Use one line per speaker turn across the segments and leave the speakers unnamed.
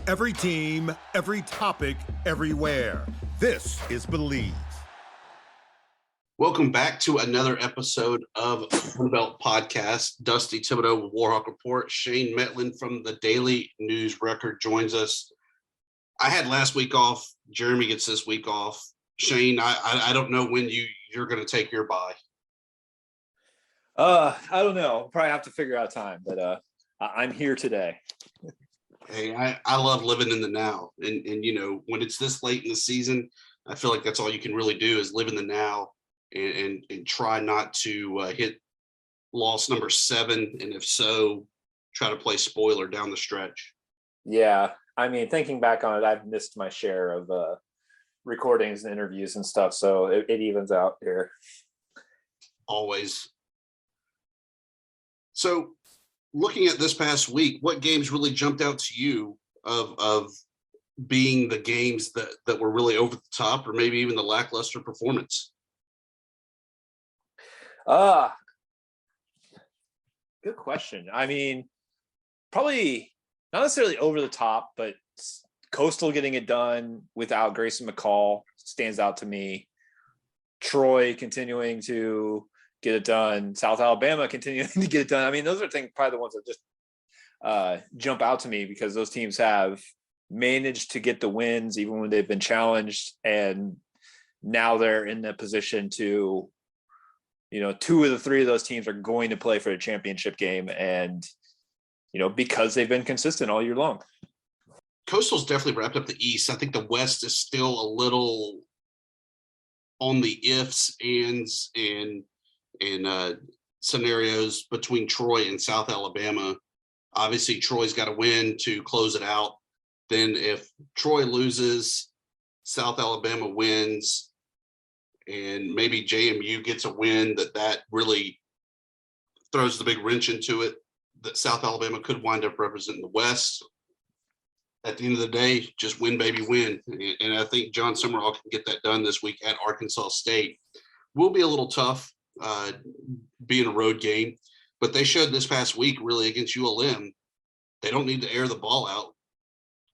Every team, every topic, everywhere. This is Believe.
Welcome back to another episode of Sunbelt Podcast. Dusty Thibodeaux with Warhawk Report. Shane Mettlen from the Daily News Record joins us. I had last week off. Jeremy gets this week off. Shane, I don't know when you're going to take your bye.
I don't know. Probably have to figure out time, but I'm here today.
Hey, I love living in the now. And you know, when it's this late in the season, I feel like that's all you can really do is live in the now and try not to hit loss number 7. And if so, try to play spoiler down the stretch.
Yeah. I mean, thinking back on it, I've missed my share of recordings and interviews and stuff. So it evens out here.
Always. So looking at this past week, what games really jumped out to you of being the games that were really over the top, or maybe even the lackluster performance?
Good question. I mean, probably not necessarily over the top, but Coastal getting it done without Grayson McCall stands out to me. Troy continuing to get it done. South Alabama continuing to get it done. I mean, those are probably the ones that just jump out to me because those teams have managed to get the wins even when they've been challenged. And now they're in the position to, 2 of the 3 of those teams are going to play for a championship game. And, because they've been consistent all year long.
Coastal's definitely wrapped up the East. I think the West is still a little on the ifs, ands, and scenarios between Troy and South Alabama. Obviously, Troy's got to win to close it out. Then if Troy loses, South Alabama wins, and maybe JMU gets a win, that really throws the big wrench into it, that South Alabama could wind up representing the West. At the end of the day, just win, baby, win. And I think John Summerall can get that done this week at Arkansas State. Will be a little tough being a road game, but they showed this past week really against ULM. They don't need to air the ball out.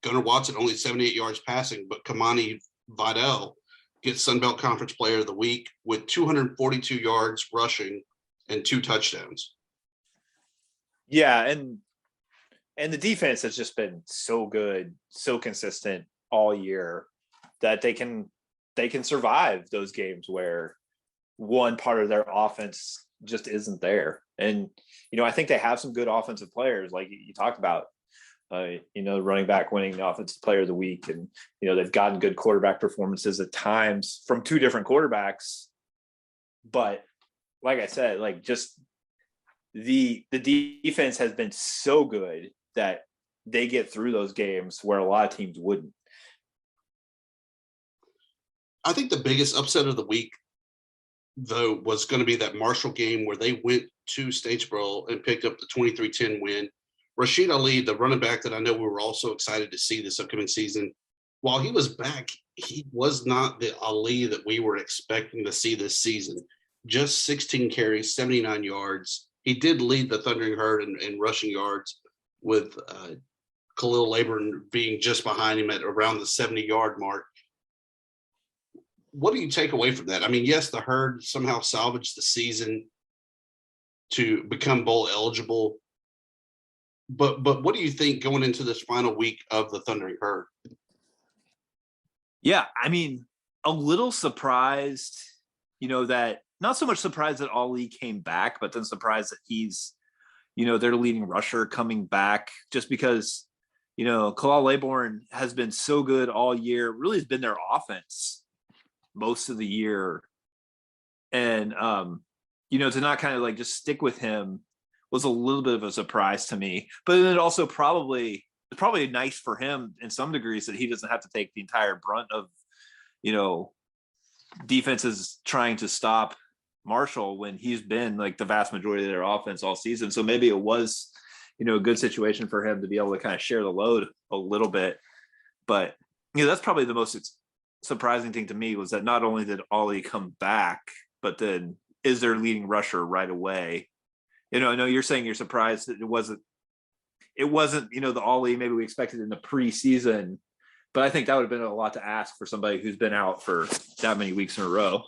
Gunnar Watson only 78 yards passing, but Kamani Vidal gets Sunbelt Conference Player of the Week with 242 yards rushing and 2 touchdowns.
Yeah, and the defense has just been so good, so consistent all year that they can survive those games where one part of their offense just isn't there. And, I think they have some good offensive players, like you talked about, running back winning the offensive player of the week. And, they've gotten good quarterback performances at times from 2 different quarterbacks. But like I said, just the defense has been so good that they get through those games where a lot of teams wouldn't.
I think the biggest upset of the week, though, was going to be that Marshall game where they went to Statesboro and picked up the 23-10 win. Rashid Ali, the running back that I know we were also excited to see this upcoming season, while he was back, he was not the Ali that we were expecting to see this season. Just 16 carries, 79 yards. He did lead the Thundering Herd in rushing yards, with Khalil Laborn being just behind him at around the 70-yard mark. What do you take away from that? I mean, yes, the Herd somehow salvaged the season to become bowl eligible, but what do you think going into this final week of the Thundering Herd?
Yeah, I mean, a little surprised, that not so much surprised that Ali came back, but then surprised that he's, their leading rusher coming back, just because, Khalil Laborn has been so good all year, really has been their offense most of the year. And, to not kind of just stick with him was a little bit of a surprise to me. But then it also probably nice for him in some degrees that he doesn't have to take the entire brunt of, defenses trying to stop Marshall when he's been the vast majority of their offense all season. So maybe it was, a good situation for him to be able to kind of share the load a little bit. But, that's probably the most surprising thing to me, was that not only did Ollie come back, but then is their leading rusher right away. I know you're saying you're surprised that it wasn't it wasn't, the Ollie maybe we expected in the preseason, but I think that would have been a lot to ask for somebody who's been out for that many weeks in a row.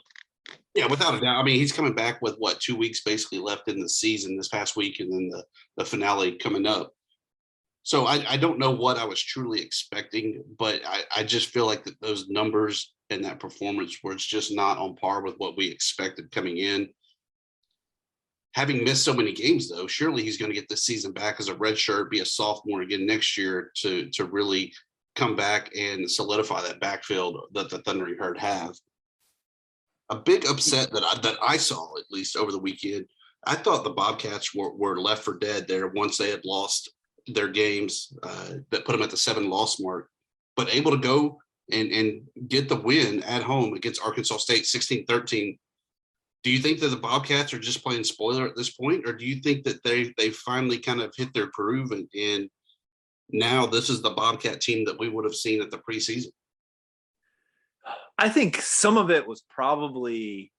Yeah, without a doubt. I mean, he's coming back with 2 weeks basically left in the season this past week, and then the finale coming up. So I don't know what I was truly expecting, but I just feel like that those numbers and that performance were just not on par with what we expected coming in. Having missed so many games, though, surely he's going to get this season back as a redshirt, be a sophomore again next year to really come back and solidify that backfield that the Thundering Herd have. A big upset that I saw, at least over the weekend, I thought the Bobcats were left for dead there once they had lost their games that put them at the 7-loss mark, but able to go and get the win at home against Arkansas State 16-13. Do you think that the Bobcats are just playing spoiler at this point, or do you think that they finally kind of hit their groove and now this is the Bobcat team that we would have seen at the preseason?
I think some of it was probably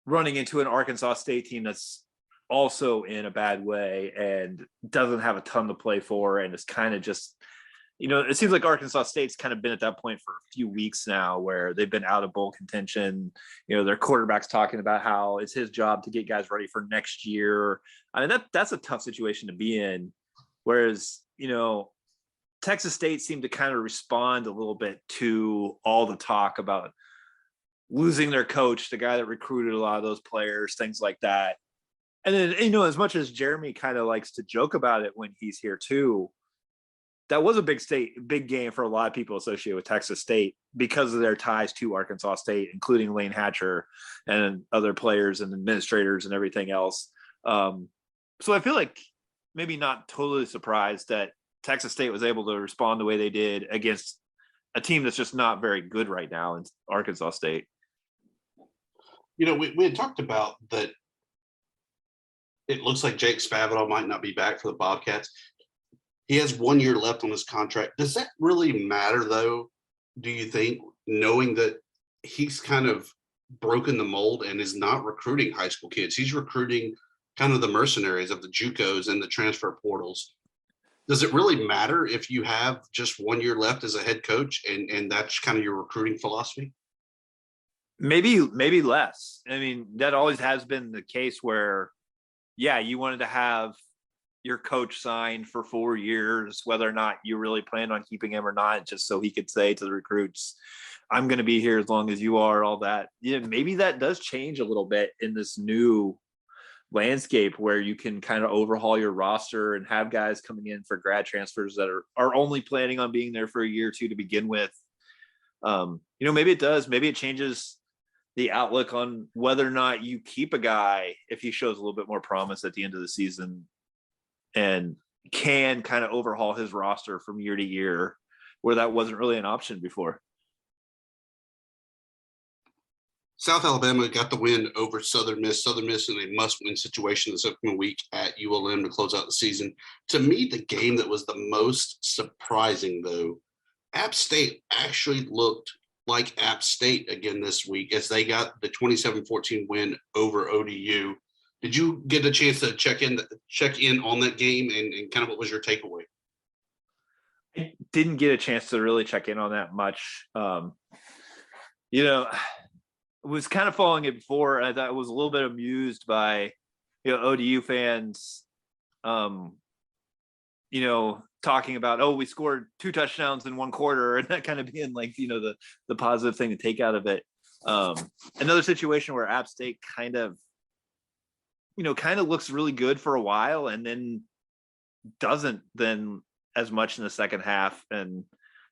running into an Arkansas State team that's also in a bad way and doesn't have a ton to play for, and it's kind of just, it seems like Arkansas State's kind of been at that point for a few weeks now where they've been out of bowl contention. Their quarterback's talking about how it's his job to get guys ready for next year. I mean, that's a tough situation to be in. Whereas, Texas State seemed to kind of respond a little bit to all the talk about losing their coach, the guy that recruited a lot of those players, things like that. And then, as much as Jeremy kind of likes to joke about it when he's here too, that was a big game for a lot of people associated with Texas State because of their ties to Arkansas State, including Lane Hatcher and other players and administrators and everything else. So I feel like maybe not totally surprised that Texas State was able to respond the way they did against a team that's just not very good right now in Arkansas State.
We had talked about that. It looks like Jake Spavital might not be back for the Bobcats. He has 1 year left on his contract. Does that really matter, though, do you think, knowing that he's kind of broken the mold and is not recruiting high school kids? He's recruiting kind of the mercenaries of the JUCOs and the transfer portals. Does it really matter if you have just 1 year left as a head coach and that's kind of your recruiting philosophy?
Maybe less. I mean, that always has been the case where, yeah, you wanted to have your coach signed for 4 years, whether or not you really planned on keeping him or not, just so he could say to the recruits, I'm going to be here as long as you are, all that. Maybe that does change a little bit in this new landscape where you can kind of overhaul your roster and have guys coming in for grad transfers that are only planning on being there for a year or two to begin with. Maybe it does. Maybe it changes the outlook on whether or not you keep a guy if he shows a little bit more promise at the end of the season and can kind of overhaul his roster from year to year, where that wasn't really an option before.
South Alabama got the win over Southern Miss. Southern Miss in a must-win situation this upcoming week at ULM to close out the season. To me, the game that was the most surprising, though, App State actually looked like App State again this week as they got the 27-14 win over ODU. Did you get a chance to check in on that game and kind of what was your takeaway?
I didn't get a chance to really check in on that much. Was kind of following it before. I thought I was a little bit amused by, ODU fans, talking about, we scored 2 touchdowns in 1 quarter, and that kind of being like, the positive thing to take out of it. Another situation where App State kind of looks really good for a while and then doesn't then as much in the second half, and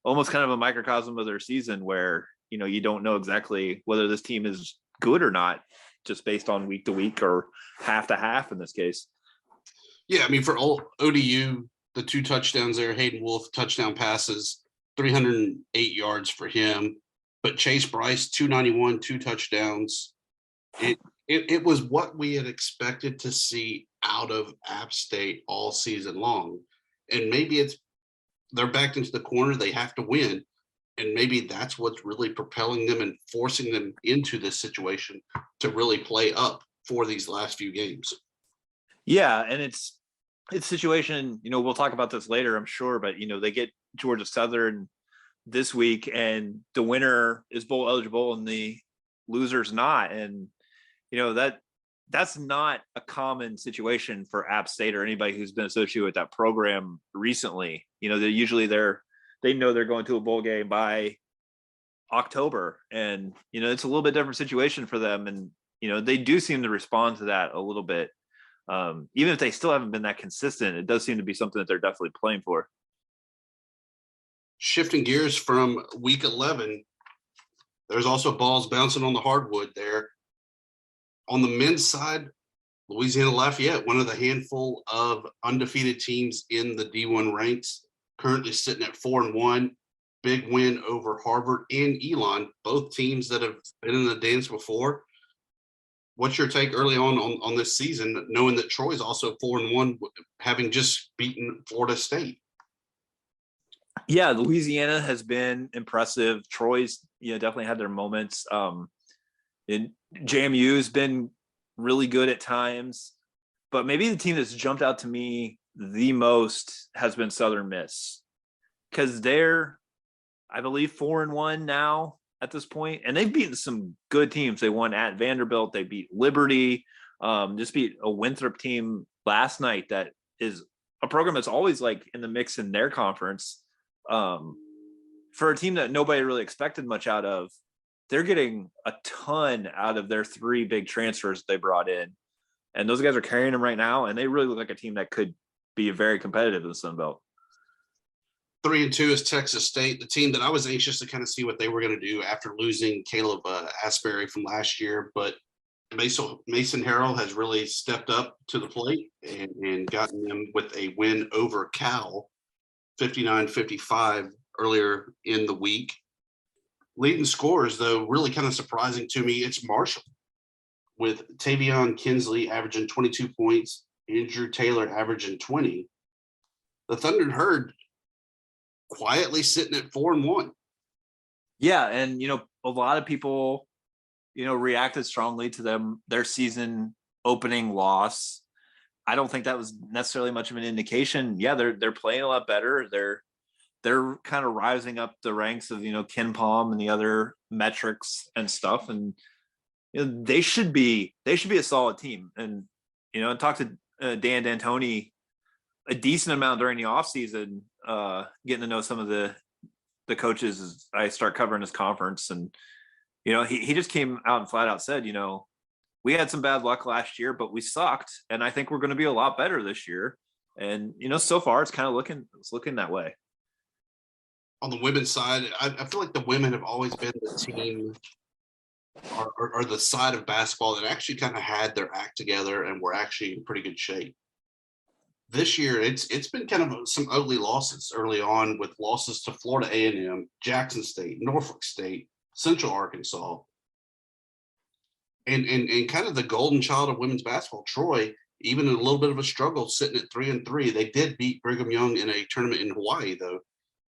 almost kind of a microcosm of their season where, you don't know exactly whether this team is good or not, just based on week to week or half to half in this case.
Yeah, I mean, for all ODU, the 2 touchdowns there, Hayden Wolf touchdown passes, 308 yards for him. But Chase Bryce, 291, 2 touchdowns. It was what we had expected to see out of App State all season long. And maybe they're backed into the corner, they have to win. And maybe that's what's really propelling them and forcing them into this situation to really play up for these last few games.
Yeah, and it's it's a situation, we'll talk about this later, I'm sure, but they get Georgia Southern this week, and the winner is bowl eligible and the loser's not. And that's not a common situation for App State or anybody who's been associated with that program recently. They know they're going to a bowl game by October, and it's a little bit different situation for them. And they do seem to respond to that a little bit. Even if they still haven't been that consistent, it does seem to be something that they're definitely playing for.
Shifting gears from week 11, there's also balls bouncing on the hardwood there. On the men's side, Louisiana Lafayette, one of the handful of undefeated teams in the D1 ranks, currently sitting at 4-1. Big win over Harvard and Elon, both teams that have been in the dance before. What's your take early on this season, knowing that Troy's also 4-1, having just beaten Florida State?
Yeah, Louisiana has been impressive. Troy's, definitely had their moments. And JMU's been really good at times, but maybe the team that's jumped out to me the most has been Southern Miss, because they're, I believe, 4-1 now at this point, and they've beaten some good teams. They won at Vanderbilt, they beat Liberty, just beat a Winthrop team last night that is a program that's always like in the mix in their conference. For a team that nobody really expected much out of, they're getting a ton out of their 3 big transfers they brought in, and those guys are carrying them right now, and they really look like a team that could be very competitive in the Sun Belt.
3-2 is Texas State, the team that I was anxious to kind of see what they were going to do after losing Caleb Asbury from last year. But Mason Harrell has really stepped up to the plate and gotten them with a win over Cal, 59-55 earlier in the week. Leading scores, though, really kind of surprising to me, it's Marshall, with Tavion Kinsley averaging 22 points, Andrew Taylor averaging 20. The Thunder Herd quietly sitting at 4-1.
Yeah, and a lot of people, reacted strongly to their season opening loss. I don't think that was necessarily much of an indication. Yeah, they're playing a lot better. They're kind of rising up the ranks of Ken Palm and the other metrics and stuff, and they should be a solid team. And I talked to Dan D'Antoni a decent amount during the offseason, getting to know some of the coaches as I start covering this conference. And he just came out and flat out said, we had some bad luck last year, but we sucked, and I think we're going to be a lot better this year. And so far it's kind of looking that way.
On the women's side, I feel like the women have always been the team or the side of basketball that actually kind of had their act together and were actually in pretty good shape. This year, it's been kind of some ugly losses early on, with losses to Florida A&M, Jackson State, Norfolk State, Central Arkansas, and kind of the golden child of women's basketball, Troy, even in a little bit of a struggle, sitting at 3-3. They did beat Brigham Young in a tournament in Hawaii, though.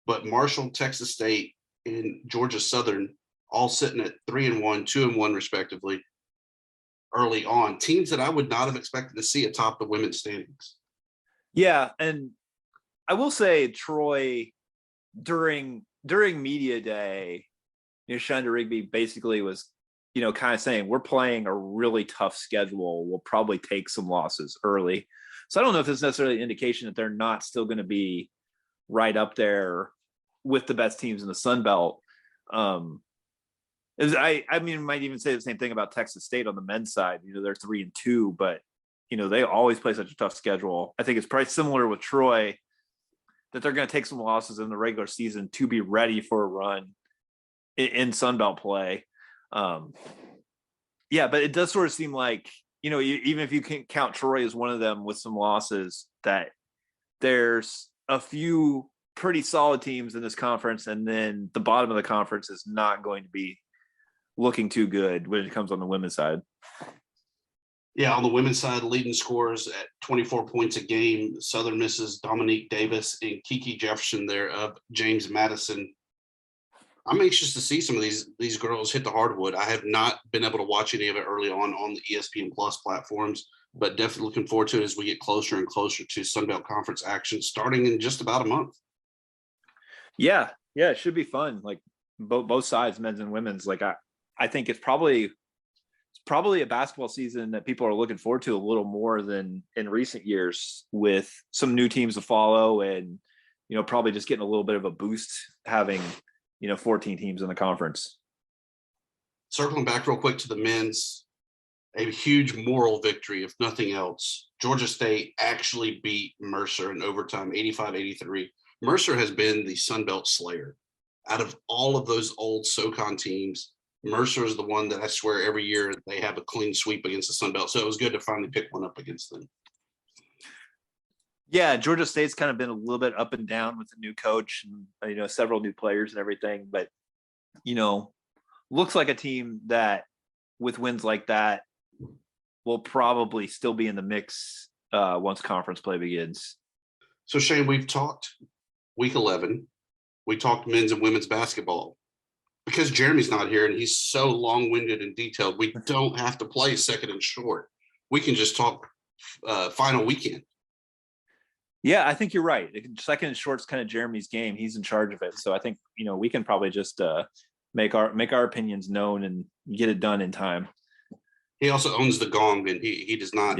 But Marshall, Texas State, and Georgia Southern all sitting at 3-1, 2-1, respectively, early on. Teams that I would not have expected to see atop the women's standings.
Yeah, and I will say Troy during media day, Shonda Rigby basically was, kind of saying we're playing a really tough schedule. We'll probably take some losses early. So I don't know if it's necessarily an indication that they're not still going to be right up there with the best teams in the Sun Belt. I might even say the same thing about Texas State on the men's side. They're 3-2, but they always play such a tough schedule. I think it's probably similar with Troy, that they're going to take some losses in the regular season to be ready for a run in Sun Belt play. Yeah, but it does sort of seem like, even if you can count Troy as one of them with some losses, that there's a few pretty solid teams in this conference, and then the bottom of the conference is not going to be looking too good when it comes on the women's side.
Yeah, on the women's side, leading scorers at 24 points a game, Southern Miss's Dominique Davis and Kiki Jefferson there of James Madison. I'm anxious to see some of these girls hit the hardwood. I have not been able to watch any of it early on the ESPN Plus platforms. but definitely looking forward to it as we get closer and closer to Sun Belt Conference action starting in just about a month.
Yeah, it should be fun. Like both sides, men's and women's. Like I think it's probably a basketball season that people are looking forward to a little more than in recent years, with some new teams to follow, and probably just getting a little bit of a boost having 14 teams in the conference.
Circling back real quick to the men's, a huge moral victory, if nothing else. Georgia State actually beat Mercer in overtime, 85-83. Mercer has been the Sun Belt slayer. Out of all of those old SoCon teams, Mercer is the one that I swear every year they have a clean sweep against the Sun Belt. So it was good to finally pick one up against them.
Yeah, Georgia State's kind of been a little bit up and down with the new coach and several new players and everything, but looks like a team that with wins like that will probably still be in the mix once conference play begins.
So Shane, we've talked week 11. We talked men's and women's basketball. Because Jeremy's not here and he's so long-winded and detailed, we don't have to play second and short. We can just talk final weekend.
Yeah, I think you're right. Second and short's kind of Jeremy's game. He's in charge of it. So I think, we can probably just make our opinions known and get it done in time.
He also owns the gong, and he does not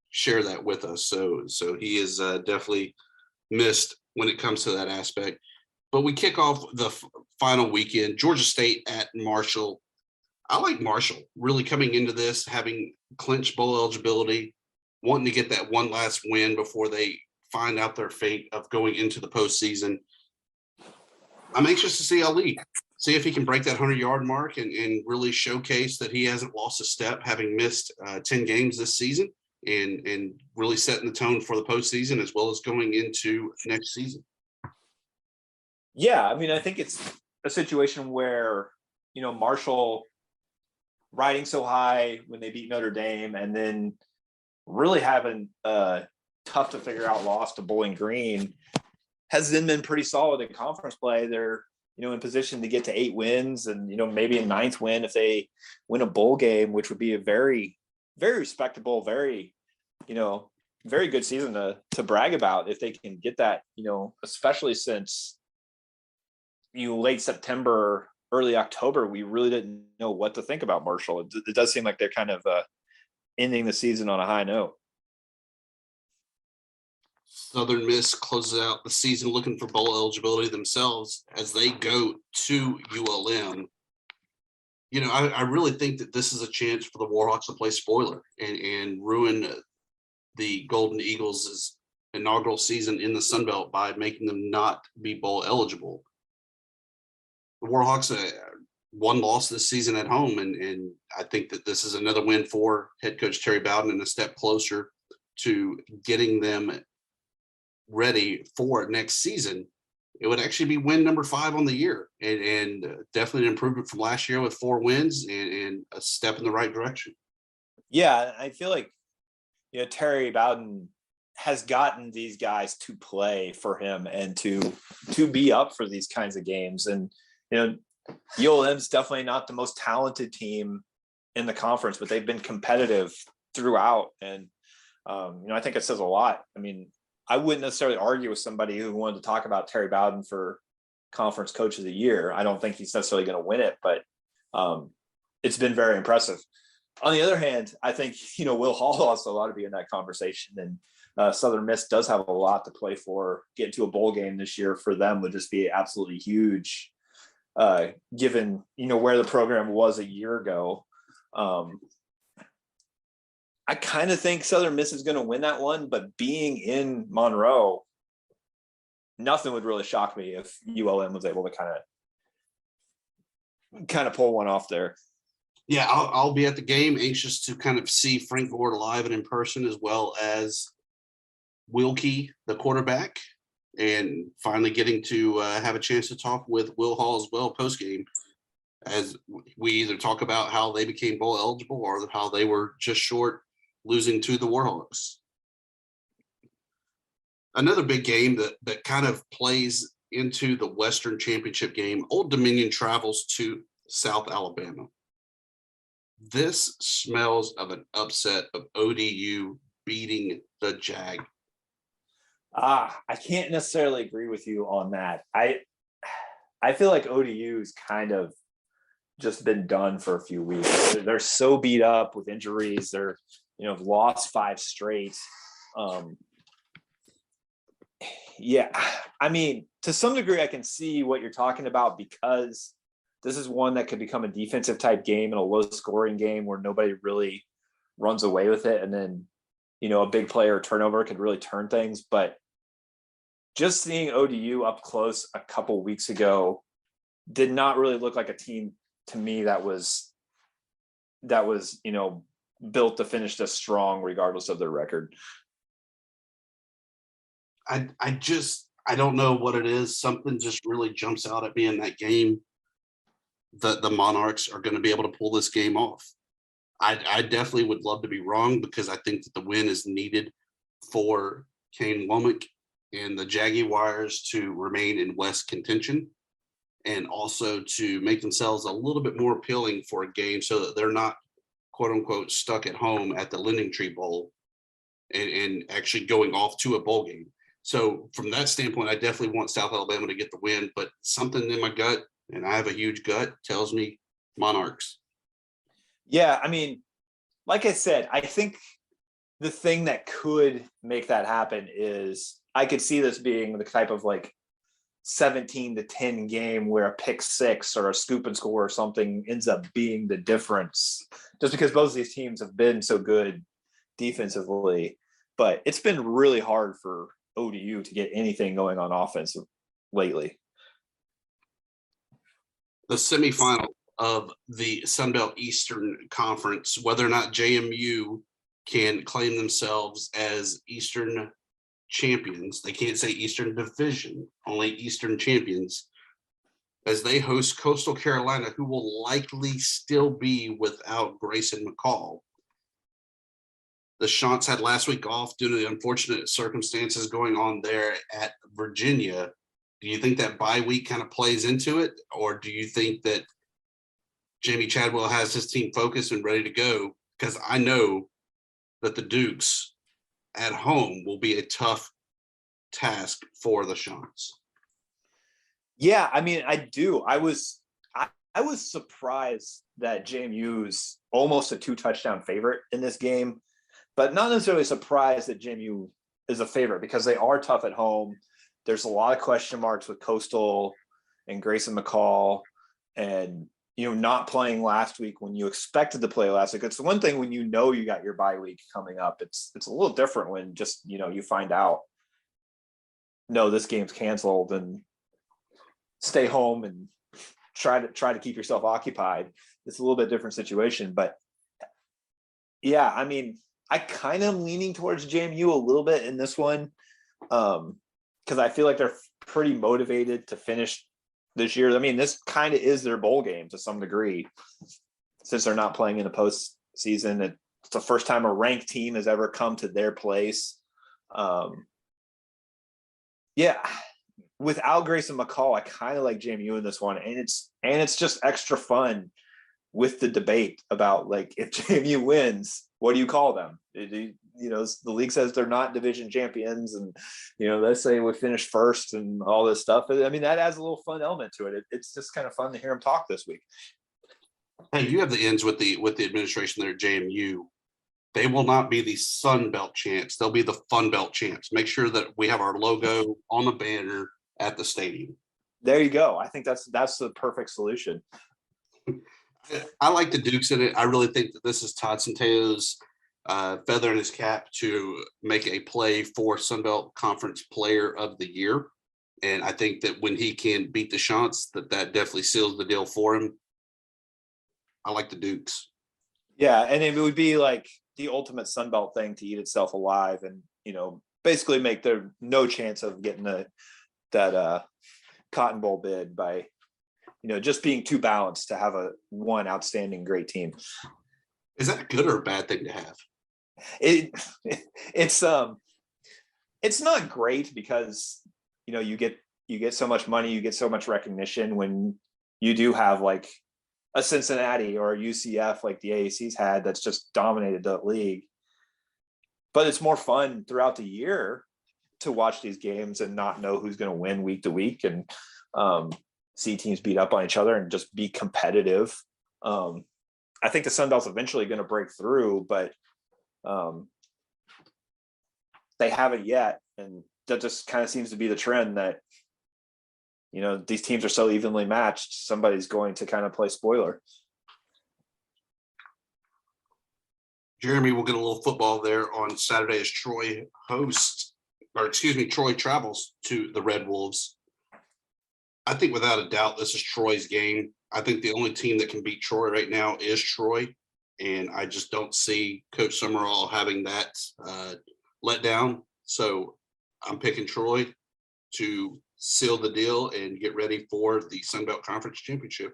share that with us. So he is definitely missed when it comes to that aspect. But we kick off the final weekend, Georgia State at Marshall. I like Marshall really coming into this, having clinched bowl eligibility, wanting to get that one last win before they find out their fate of going into the postseason. I'm anxious to see Ali, see if he can break that 100-yard mark and really showcase that he hasn't lost a step, having missed 10 games this season, and really setting the tone for the postseason as well as going into next season.
Yeah, I think it's a situation where, Marshall riding so high when they beat Notre Dame and then really having a tough to figure out loss to Bowling Green has then been pretty solid in conference play. They're, in position to get to 8 wins and, maybe a 9th win if they win a bowl game, which would be a very, very respectable, very, very good season to brag about if they can get that, especially since late September, early October, we really didn't know what to think about Marshall. It does seem like they're kind of ending the season on a high note.
Southern Miss closes out the season looking for bowl eligibility themselves as they go to ULM. I really think that this is a chance for the Warhawks to play spoiler and ruin the Golden Eagles' inaugural season in the Sun Belt by making them not be bowl eligible. The Warhawks one loss this season at home, and I think that this is another win for head coach Terry Bowden and a step closer to getting them ready for next season. It would actually be win number 5 on the year, and definitely an improvement from last year with 4 wins and a step in the right direction.
Yeah, I feel like Terry Bowden has gotten these guys to play for him and to be up for these kinds of games. And ULM's definitely not the most talented team in the conference, but they've been competitive throughout. And I think it says a lot. I wouldn't necessarily argue with somebody who wanted to talk about Terry Bowden for conference coach of the year. I don't think he's necessarily going to win it, but it's been very impressive. On the other hand, I think, Will Hall also ought to be in that conversation, and Southern Miss does have a lot to play for. Getting to a bowl game this year for them would just be absolutely huge, given, where the program was a year ago. I kind of think Southern Miss is going to win that one, but being in Monroe, nothing would really shock me if ULM was able to kind of pull one off there.
Yeah, I'll be at the game, anxious to kind of see Frank Gore live and in person, as well as Wilkie, the quarterback, and finally getting to have a chance to talk with Will Hall as well post-game, as we either talk about how they became bowl eligible or how they were just short losing to the Warhawks. Another big game that kind of plays into the Western Championship game, Old Dominion travels to South Alabama. this smells of an upset of ODU beating the Jag.
I can't necessarily agree with you on that. I feel like ODU's kind of just been done for a few weeks. They're so beat up with injuries. They're, lost 5 straight. Yeah, I mean, to some degree, I can see what you're talking about because this is one that could become a defensive type game and a low scoring game where nobody really runs away with it. And then, a big player turnover could really turn things. But just seeing ODU up close a couple weeks ago did not really look like a team to me that was, built to finish this strong regardless of their record.
I don't know what it is. Something just really jumps out at me in that game. The Monarchs are going to be able to pull this game off. I definitely would love to be wrong because I think that the win is needed for Kane Womack and the Jaguars to remain in West contention and also to make themselves a little bit more appealing for a game so that they're not, quote unquote, stuck at home at the Lending Tree Bowl and actually going off to a bowl game. So from that standpoint, I definitely want South Alabama to get the win, but something in my gut, and I have a huge gut, tells me Monarchs.
Yeah, I mean, like I said, I think the thing that could make that happen is I could see this being the type of 17-10 game where a pick 6 or a scoop and score or something ends up being the difference, just because both of these teams have been so good defensively. But it's been really hard for ODU to get anything going on offense lately.
The semifinal of the Sun Belt Eastern Conference, whether or not JMU can claim themselves as Eastern champions. They can't say Eastern Division, only Eastern champions, as they host Coastal Carolina, who will likely still be without Grayson McCall. The Chants had last week off due to the unfortunate circumstances going on there at Virginia. Do you think that bye week kind of plays into it? Or do you think that Jamie Chadwell has his team focused and ready to go? Because I know that the Dukes at home will be a tough task for the Chants.
Yeah, I mean, I do. I was surprised that JMU's almost a 2-touchdown favorite in this game, but not necessarily surprised that JMU is a favorite because they are tough at home. There's a lot of question marks with Coastal and Grayson McCall and, not playing last week when you expected to play last week. It's the one thing when you got your bye week coming up. It's a little different when just, you find out, no, this game's canceled and stay home and try to keep yourself occupied. It's a little bit different situation, but yeah, I mean, I kind of leaning towards JMU a little bit in this one because I feel like they're pretty motivated to finish this year. I mean, this kind of is their bowl game to some degree since they're not playing in the postseason. It's the first time a ranked team has ever come to their place. Yeah, without Grayson McCall, I kind of like JMU in this one, and it's just extra fun with the debate about if JMU wins, what do you call them? The league says they're not division champions, and let's say we finish first and all this stuff. I mean, that adds a little fun element to it. It's just kind of fun to hear them talk this week.
Hey, you have the ends with the administration there at JMU. They will not be the Sun Belt champs. They'll be the Fun Belt champs. Make sure that we have our logo on the banner at the stadium.
There you go. I think that's the perfect solution.
I like the Dukes in it. I really think that this is Todd Centeio's feather in his cap to make a play for Sun Belt Conference Player of the Year. And I think that when he can beat the Chants, that definitely seals the deal for him. I like the Dukes. Yeah,
and it would be like the ultimate Sun Belt thing to eat itself alive and, basically make there no chance of getting that Cotton Bowl bid by, just being too balanced to have one outstanding great team.
Is that a good or a bad thing to have?
It's not great because, you get so much money, you get so much recognition when you do have a Cincinnati or a UCF like the AAC's had that's just dominated the league. But it's more fun throughout the year to watch these games and not know who's going to win week to week, and see teams beat up on each other and just be competitive. I think the Sun Belt's eventually going to break through, but they haven't yet. And that just kind of seems to be the trend that, these teams are so evenly matched. Somebody's going to kind of play spoiler.
Jeremy will get a little football there on Saturday as Troy travels to the Red Wolves. I think without a doubt, this is Troy's game. I think the only team that can beat Troy right now is Troy. And I just don't see Coach Summerall having that let down. So I'm picking Troy to seal the deal and get ready for the Sun Belt Conference Championship.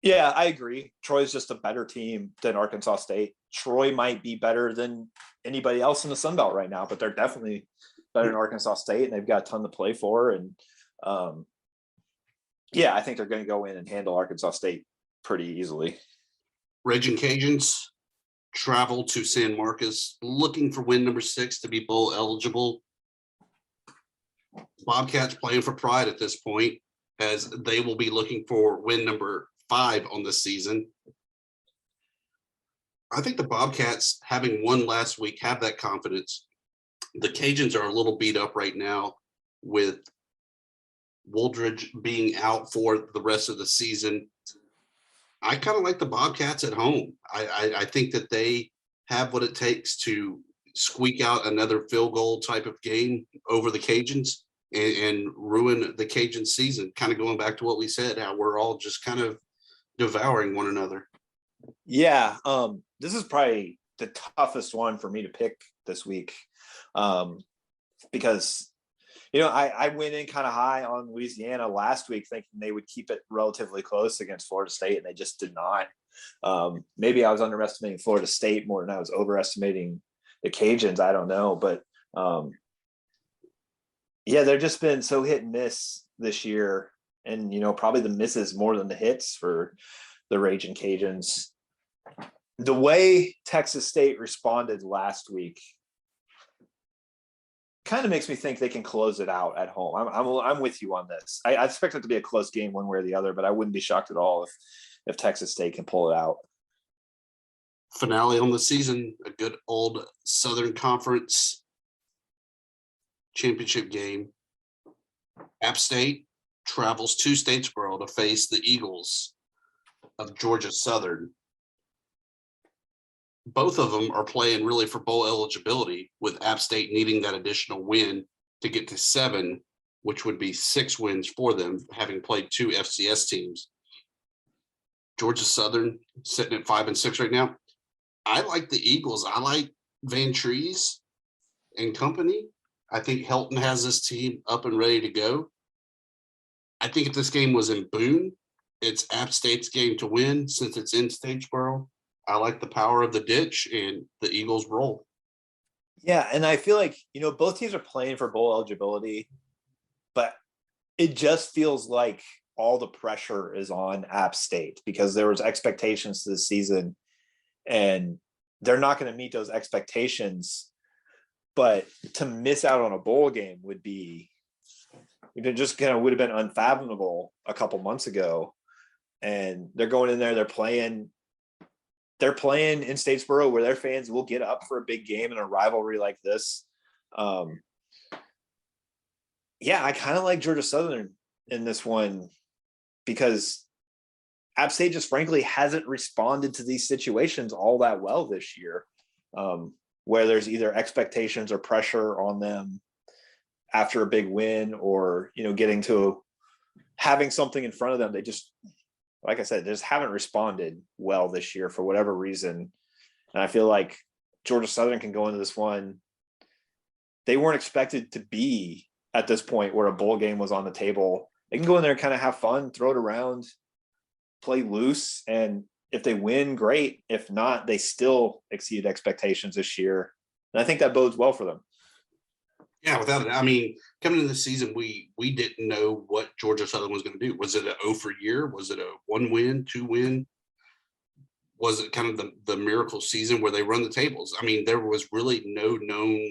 Yeah, I agree. Troy's just a better team than Arkansas State. Troy might be better than anybody else in the Sun Belt right now, but they're definitely better than Arkansas State, and they've got a ton to play for. And I think they're going to go in and handle Arkansas State pretty easily.
Raging Cajuns travel to San Marcos looking for win number 6 to be bowl eligible. Bobcats playing for pride at this point, as they will be looking for win number 5 on the season. I think the Bobcats, having won last week, have that confidence. The Cajuns are a little beat up right now with Wooldridge being out for the rest of the season. I kind of like the Bobcats at home. I think that they have what it takes to squeak out another field goal type of game over the Cajuns and ruin the Cajun season. Kind of going back to what we said, how we're all just kind of devouring one another.
Yeah, this is probably the toughest one for me to pick this week, because I went in kind of high on Louisiana last week thinking they would keep it relatively close against Florida State, and they just did not. Maybe I was underestimating Florida State more than I was overestimating the Cajuns. I don't know, but they've just been so hit and miss this year, and probably the misses more than the hits for the Raging Cajuns. The way Texas State responded last week kind of makes me think they can close it out at home. I'm with you on this. I expect it to be a close game one way or the other, but I wouldn't be shocked at all if Texas State can pull it out.
Finale on the season, a good old Southern Conference championship game. App State travels to Statesboro to face the Eagles of Georgia Southern. Both of them are playing really for bowl eligibility, with App State needing that additional win to get to 7, which would be 6 wins for them, having played 2 FCS teams. Georgia Southern sitting at 5-6 right now. I like the Eagles. I like Van Trees and company. I think Helton has this team up and ready to go. I think if this game was in Boone, it's App State's game to win since it's in Statesboro. I like the power of the ditch, and the Eagles roll.
Yeah, and I feel like, both teams are playing for bowl eligibility, but it just feels like all the pressure is on App State because there was expectations this season, and they're not going to meet those expectations. But to miss out on a bowl game would have been unfathomable a couple months ago. And they're going in there, they're playing in Statesboro, where their fans will get up for a big game in a rivalry like this. I kind of like Georgia Southern in this one because App State just frankly hasn't responded to these situations all that well this year, where there's either expectations or pressure on them after a big win or, getting to having something in front of them. They just, like I said, they just haven't responded well this year for whatever reason. And I feel like Georgia Southern can go into this one. They weren't expected to be at this point where a bowl game was on the table. They can go in there and kind of have fun, throw it around, play loose. And if they win, great. If not, they still exceeded expectations this year. And I think that bodes well for them.
Yeah, without it. I mean, coming into the season, we didn't know what Georgia Southern was going to do. Was it a 0 for year? Was it a 1 win, 2 win? Was it kind of the miracle season where they run the tables? I mean, there was really no known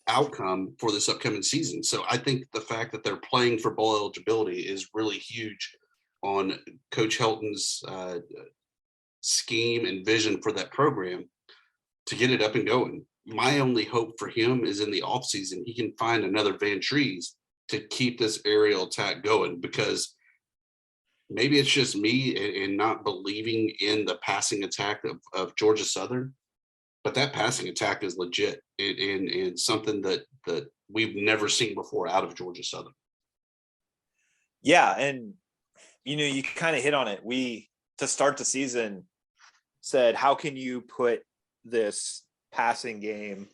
outcome for this upcoming season. So I think the fact that they're playing for bowl eligibility is really huge on Coach Helton's scheme and vision for that program to get it up and going. My only hope for him is in the offseason, he can find another Van Trees to keep this aerial attack going, because maybe it's just me and not believing in the passing attack of Georgia Southern, but that passing attack is legit and something that we've never seen before out of Georgia Southern.
Yeah, and you kind of hit on it. We, to start the season, said, how can you put this passing game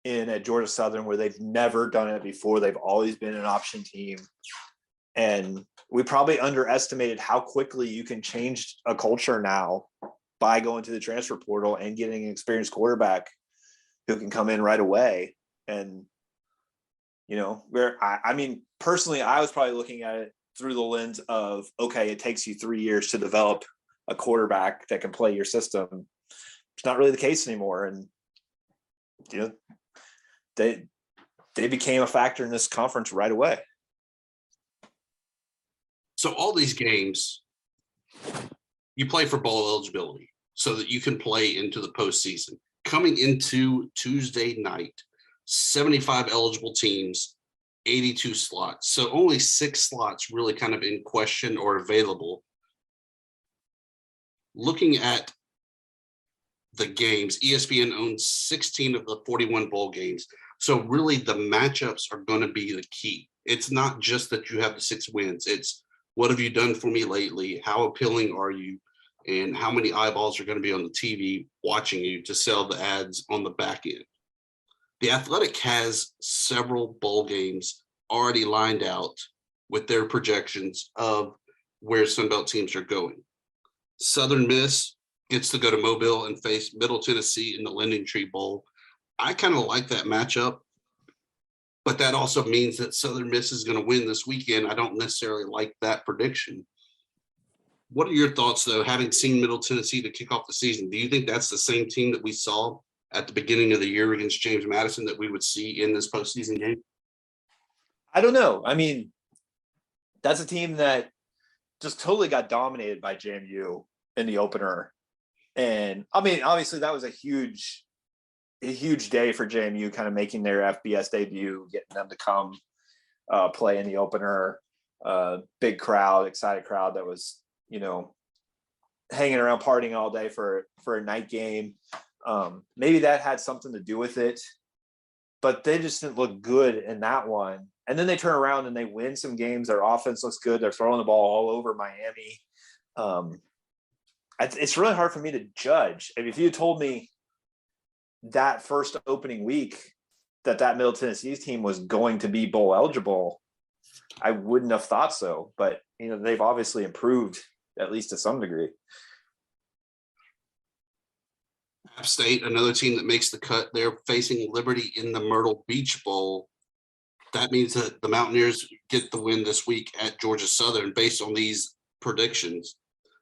in at Georgia Southern where they've never done it before? They've always been an option team. And we probably underestimated how quickly you can change a culture now by going to the transfer portal and getting an experienced quarterback who can come in right away. And, I mean, personally, I was probably looking at it through the lens of, okay, it takes you 3 years to develop a quarterback that can play your system. It's not really the case anymore. And, they became a factor in this conference right away.
So all these games, you play for bowl eligibility so that you can play into the postseason. Coming into Tuesday night, 75 eligible teams, 82 slots. So only 6 slots really kind of in question or available. Looking at the games, ESPN owns 16 of the 41 bowl games. So really the matchups are going to be the key. It's not just that you have the 6 wins. It's what have you done for me lately? How appealing are you? And how many eyeballs are going to be on the TV watching you to sell the ads on the back end? The Athletic has several bowl games already lined out with their projections of where Sunbelt teams are going. Southern Miss gets to go to Mobile and face Middle Tennessee in the Lending Tree Bowl. I kind of like that matchup, but that also means that Southern Miss is going to win this weekend. I don't necessarily like that prediction. What are your thoughts, though, having seen Middle Tennessee to kick off the season? Do you think that's the same team that we saw at the beginning of the year against James Madison that we would see in this postseason game?
I don't know. I mean, that's a team that just totally got dominated by JMU in the opener. And I mean, obviously that was a huge day for JMU, kind of making their FBS debut, getting them to come play in the opener. Big crowd, excited crowd that was, hanging around partying all day for a night game. Maybe that had something to do with it, but they just didn't look good in that one. And then they turn around and they win some games. Their offense looks good. They're throwing the ball all over Miami. It's really hard for me to judge. I mean, if you told me that first opening week that Middle Tennessee's team was going to be bowl eligible, I wouldn't have thought so. But, they've obviously improved, at least to some degree.
App State, another team that makes the cut, they're facing Liberty in the Myrtle Beach Bowl. That means that the Mountaineers get the win this week at Georgia Southern based on these predictions.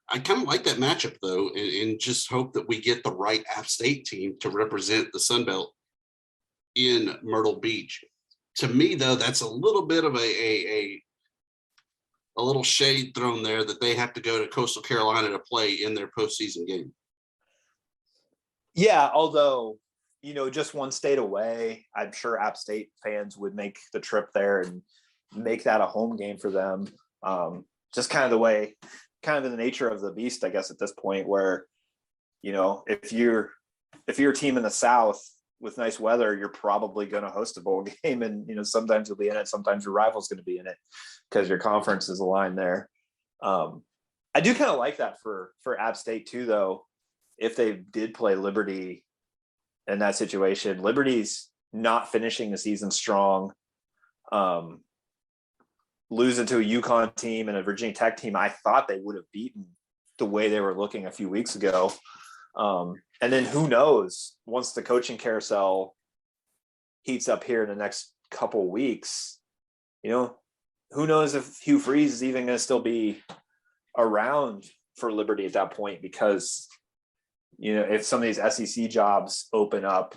I kind of like that matchup, though, and just hope that we get the right App State team to represent the Sun Belt in Myrtle Beach. To me, though, that's a little bit of a little shade thrown there that they have to go to Coastal Carolina to play in their postseason game.
Yeah, although, just one state away, I'm sure App State fans would make the trip there and make that a home game for them. Just kind of the way, kind of in the nature of the beast, I guess, at this point, where, if you're a team in the South with nice weather, you're probably going to host a bowl game. And, sometimes you'll be in it. Sometimes your rival's going to be in it because your conference is aligned there. I do kind of like that for App State too, though. If they did play Liberty in that situation, Liberty's not finishing the season strong, losing to a UConn team and a Virginia Tech team I thought they would have beaten the way they were looking a few weeks ago. And then who knows, once the coaching carousel heats up here in the next couple weeks, who knows if Hugh Freeze is even going to still be around for Liberty at that point, because, if some of these SEC jobs open up,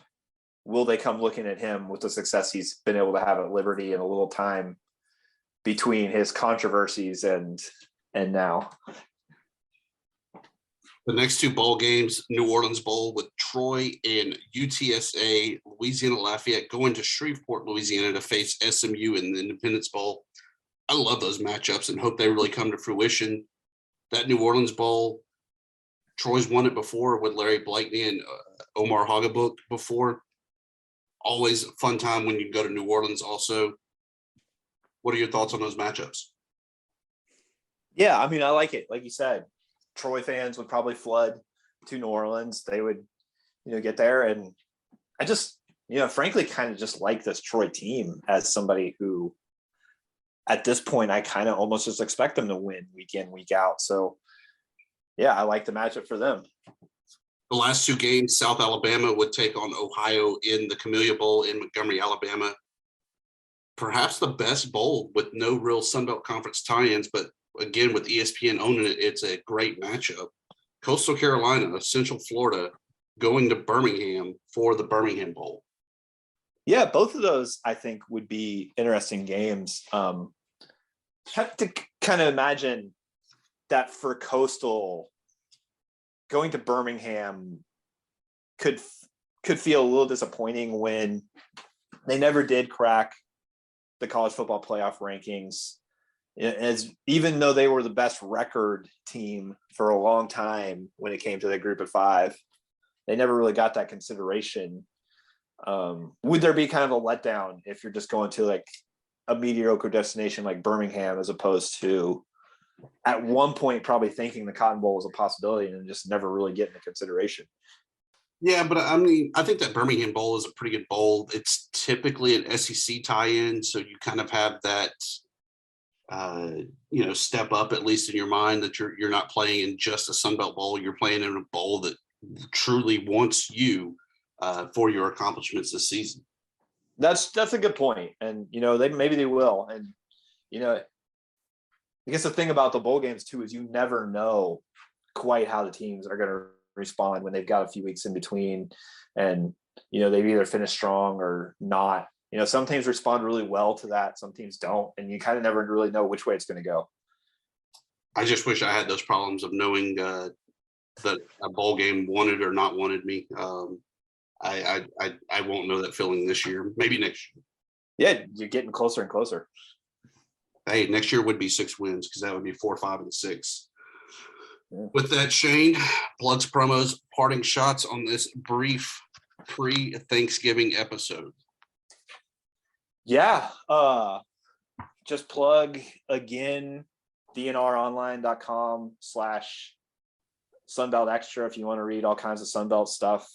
will they come looking at him with the success he's been able to have at Liberty in a little time between his controversies and now?
The next two bowl games, New Orleans Bowl with Troy and UTSA, Louisiana Lafayette going to Shreveport, Louisiana to face SMU in the Independence Bowl. I love those matchups and hope they really come to fruition. That New Orleans Bowl, Troy's won it before with Larry Blakeney and Omar Hagabook before. Always a fun time when you go to New Orleans also. What are your thoughts on those matchups?
Yeah, I mean, I like it. Like you said, Troy fans would probably flood to New Orleans. They would, get there. And I just, frankly, kind of just like this Troy team as somebody who, at this point, I kind of almost just expect them to win week in, week out. So, yeah, I like the matchup for them.
The last two games, South Alabama would take on Ohio in the Camellia Bowl in Montgomery, Alabama. Perhaps the best bowl with no real Sun Belt Conference tie-ins, but again, with ESPN owning it, it's a great matchup. Coastal Carolina, Central Florida, going to Birmingham for the Birmingham Bowl.
Yeah, both of those I think would be interesting games. Have to kind of imagine that for Coastal, going to Birmingham could feel a little disappointing when they never did crack the college football playoff rankings. As even though they were the best record team for a long time when it came to the group of five, they never really got that consideration. Would there be kind of a letdown if you're just going to like a mediocre destination like Birmingham, as opposed to at one point probably thinking the Cotton Bowl was a possibility and just never really getting the consideration?
Yeah, but I mean, I think that Birmingham Bowl is a pretty good bowl. It's typically an SEC tie-in, so you kind of have that step up, at least in your mind, that you're not playing in just a Sun Belt Bowl. You're playing in a bowl that truly wants you for your accomplishments this season.
That's a good point. And, they will. And, I guess the thing about the bowl games too, is you never know quite how the teams are going to respond when they've got a few weeks in between, and, they've either finished strong or not. Some teams respond really well to that. Some teams don't. And you kind of never really know which way it's going to go.
I just wish I had those problems of knowing that a bowl game wanted or not wanted me. I won't know that feeling this year. Maybe next year.
Yeah, you're getting closer and closer.
Hey, next year would be 6 wins, because that would be 4, 5, and 6. Yeah. With that, Shane, plugs, promos, parting shots on this brief pre-Thanksgiving episode.
Yeah, just plug again, dnronline.com/Sunbelt Extra if you want to read all kinds of Sunbelt stuff.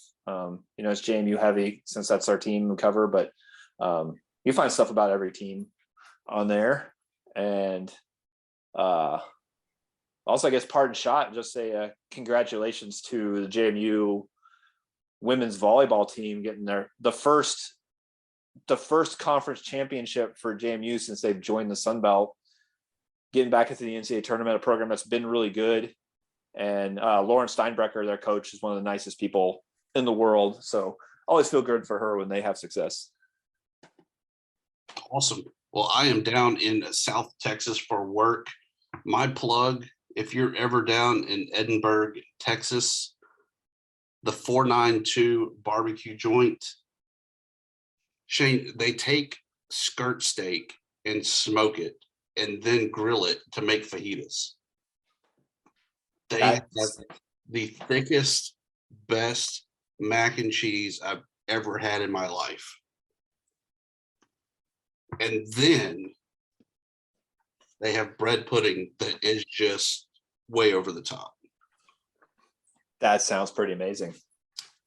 It's JMU heavy since that's our team we cover, but you find stuff about every team on there. And also, I guess, pardon shot, just say congratulations to the JMU women's volleyball team getting the first conference championship for JMU since they've joined the Sun Belt, getting back into the NCAA tournament, a program that's been really good. And Lauren Steinbrecher, their coach, is one of the nicest people in the world. So always feel good for her when they have success.
Awesome. Well, I am down in South Texas for work. My plug, if you're ever down in Edinburgh, Texas, the 492 barbecue joint. Shane, they take skirt steak and smoke it and then grill it to make fajitas. They have the thickest, best mac and cheese I've ever had in my life. And then they have bread pudding that is just way over the top.
That sounds pretty amazing.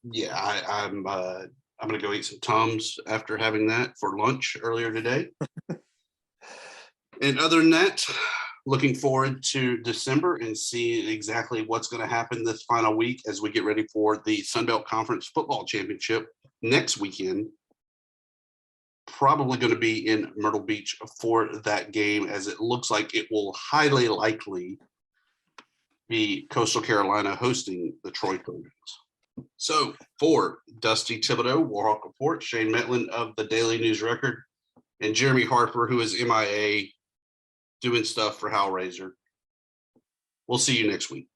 Yeah, I'm going to go eat some Tums after having that for lunch earlier today. And other than that, looking forward to December and seeing exactly what's going to happen this final week as we get ready for the Sun Belt Conference Football Championship next weekend. probably going to be in Myrtle Beach for that game, as it looks like it will highly likely be Coastal Carolina hosting the Troy Trojans. So for Dusty Thibodeaux, Warhawk Report, Shane Mettlen of the Daily News Record, and Jeremy Harper, who is MIA doing stuff for Hellraiser. We'll see you next week.